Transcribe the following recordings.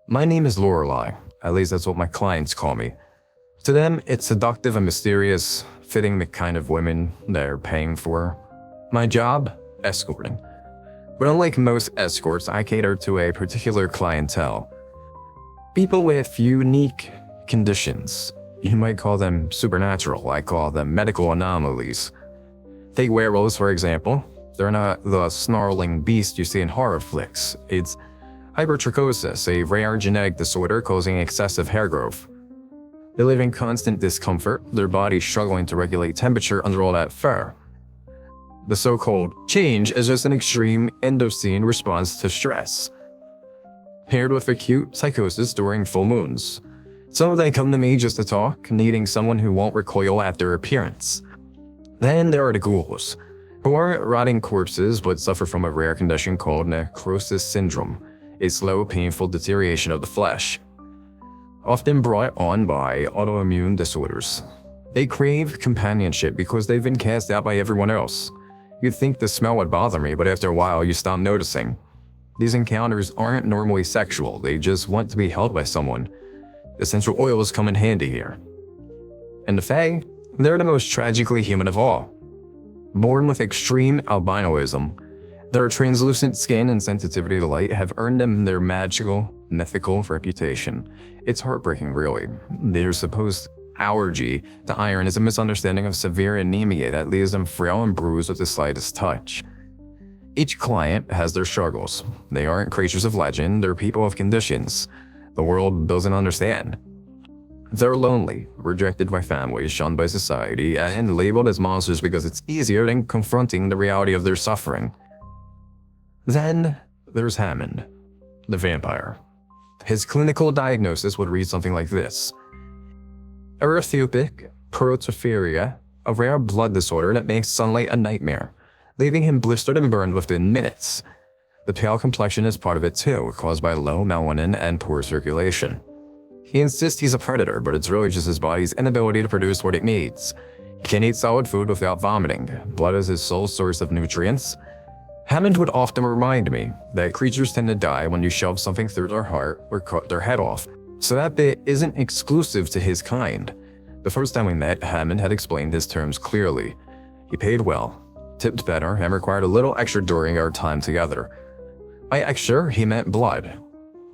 My name is Lorelei, at least that's what my clients call me. To them, it's seductive and mysterious, fitting the kind of women they're paying for. My job? Escorting. But unlike most escorts, I cater to a particular clientele. People with unique conditions. You might call them supernatural, I call them medical anomalies. Take werewolves, for example. They're not the snarling beast you see in horror flicks. It's hypertrichosis, a rare genetic disorder causing excessive hair growth. They live in constant discomfort, their bodies struggling to regulate temperature under all that fur. The so-called change is just an extreme endocene response to stress, paired with acute psychosis during full moons. Some of them come to me just to talk, needing someone who won't recoil at their appearance. Then there are the ghouls, who aren't rotting corpses but suffer from a rare condition called necrosis syndrome, a slow, painful deterioration of the flesh, often brought on by autoimmune disorders. They crave companionship because they've been cast out by everyone else. You'd think the smell would bother me, but after a while you stop noticing. These encounters aren't normally sexual, they just want to be held by someone. Essential oils come in handy here. And the Fae, they're the most tragically human of all. Born with extreme albinoism, their translucent skin and sensitivity to light have earned them their magical, mythical reputation. It's heartbreaking, really. Their supposed allergy to iron is a misunderstanding of severe anemia that leaves them frail and bruised with the slightest touch. Each client has their struggles. They aren't creatures of legend, they're people of conditions the world doesn't understand. They're lonely, rejected by families, shunned by society, and labeled as monsters because it's easier than confronting the reality of their suffering. Then there's Hammond, the vampire. His clinical diagnosis would read something like this: erythropic protophilia, a rare blood disorder that makes sunlight a nightmare, leaving him blistered and burned within minutes. The pale complexion is part of it too, caused by low melanin and poor circulation. He insists he's a predator, but it's really just his body's inability to produce what it needs. He can't eat solid food without vomiting. Blood is his sole source of nutrients. Hammond would often remind me that creatures tend to die when you shove something through their heart or cut their head off, so that bit isn't exclusive to his kind. The first time we met, Hammond had explained his terms clearly. He paid well, tipped better, and required a little extra during our time together. By extra, he meant blood.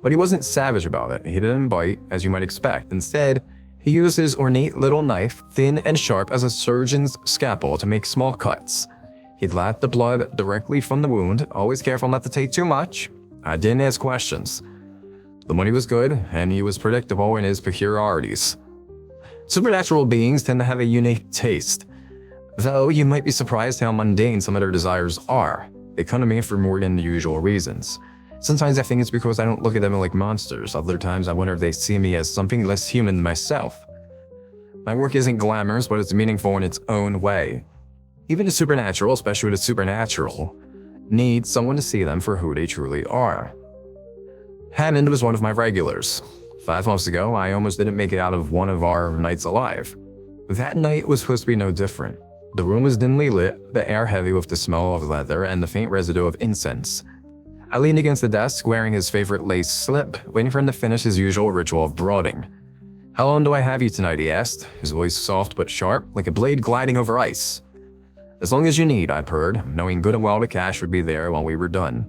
But he wasn't savage about it. He didn't bite, as you might expect. Instead, he used his ornate little knife, thin and sharp as a surgeon's scalpel, to make small cuts. He'd lap the blood directly from the wound, always careful not to take too much. I didn't ask questions. The money was good, and he was predictable in his peculiarities. Supernatural beings tend to have a unique taste, though you might be surprised how mundane some of their desires are. They come to me for more than the usual reasons. Sometimes I think it's because I don't look at them like monsters. Other times I wonder if they see me as something less human than myself. My work isn't glamorous, but it's meaningful in its own way. Even the supernatural, especially the supernatural, need someone to see them for who they truly are. Hammond was one of my regulars. 5 months ago, I almost didn't make it out of one of our nights alive. That night was supposed to be no different. The room was dimly lit, the air heavy with the smell of leather and the faint residue of incense. I leaned against the desk, wearing his favorite lace slip, waiting for him to finish his usual ritual of brooding. "How long do I have you tonight?" he asked, his voice soft but sharp, like a blade gliding over ice. "As long as you need," I purred, knowing good and well the cash would be there when we were done.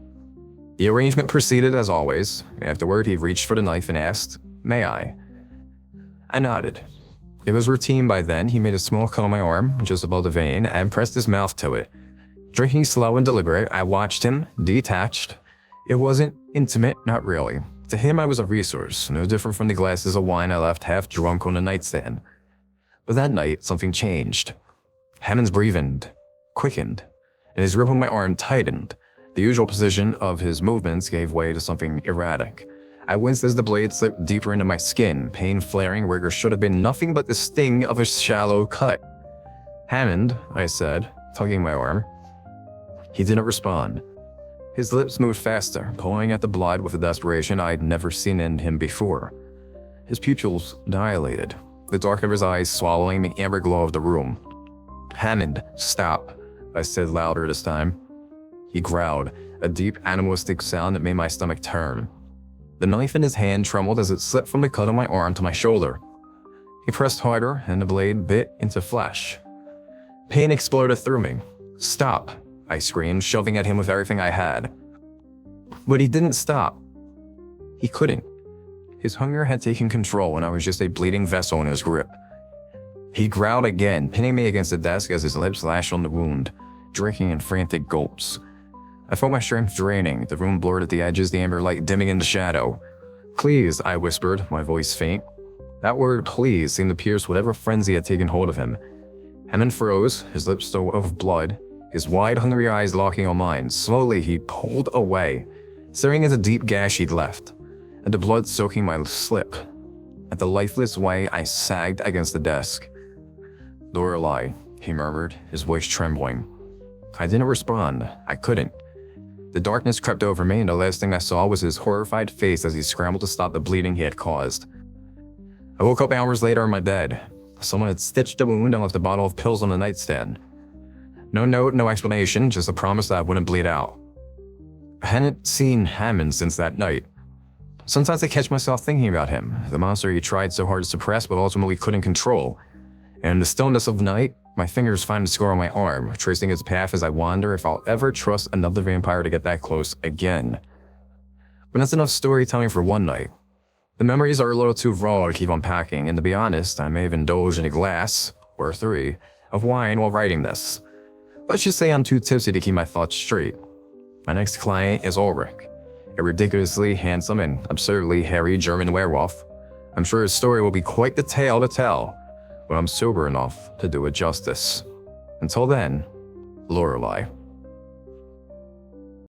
The arrangement proceeded as always. Afterward, he reached for the knife and asked, "May I?" I nodded. It was routine by then. He made a small cut on my arm, just above the vein, and pressed his mouth to it. Drinking slow and deliberate, I watched him, detached. It wasn't intimate, not really. To him, I was a resource, no different from the glasses of wine I left half drunk on the nightstand. But that night, something changed. Hammond's breathing quickened, and his grip on my arm tightened. The usual position of his movements gave way to something erratic. I winced as the blade slipped deeper into my skin, pain flaring where there should have been nothing but the sting of a shallow cut. "Hammond," I said, tugging my arm. He didn't respond. His lips moved faster, pulling at the blood with a desperation I'd never seen in him before. His pupils dilated, the dark of his eyes swallowing the amber glow of the room. "Hammond, stop," I said louder this time. He growled, a deep animalistic sound that made my stomach turn. The knife in his hand trembled as it slipped from the cut on my arm to my shoulder. He pressed harder, and the blade bit into flesh. Pain exploded through me. "Stop," I screamed, shoving at him with everything I had. But he didn't stop. He couldn't. His hunger had taken control, and I was just a bleeding vessel in his grip. He growled again, pinning me against the desk as his lips lashed on the wound, drinking in frantic gulps. I felt my strength draining, the room blurred at the edges, the amber light dimming into shadow. "Please," I whispered, my voice faint. That word "please" seemed to pierce whatever frenzy had taken hold of him. Hammond froze, his lips still of blood, his wide, hungry eyes locking on mine. Slowly, he pulled away, staring at the deep gash he'd left, and the blood soaking my slip. At the lifeless way, I sagged against the desk. "Lorelei," he murmured, his voice trembling. I didn't respond. I couldn't. The darkness crept over me, and the last thing I saw was his horrified face as he scrambled to stop the bleeding he had caused. I woke up hours later in my bed. Someone had stitched the wound and left a bottle of pills on the nightstand. No note, no explanation, just a promise that I wouldn't bleed out. I hadn't seen Hammond since that night. Sometimes I catch myself thinking about him, the monster he tried so hard to suppress but ultimately couldn't control. And in the stillness of night, my fingers find a scar on my arm, tracing its path as I wonder if I'll ever trust another vampire to get that close again. But that's enough storytelling for one night. The memories are a little too raw to keep unpacking, and to be honest, I may have indulged in a glass, or three, of wine while writing this. Let's just say I'm too tipsy to keep my thoughts straight. My next client is Ulrich, a ridiculously handsome and absurdly hairy German werewolf. I'm sure his story will be quite the tale to tell, but I'm sober enough to do it justice. Until then, Lorelei.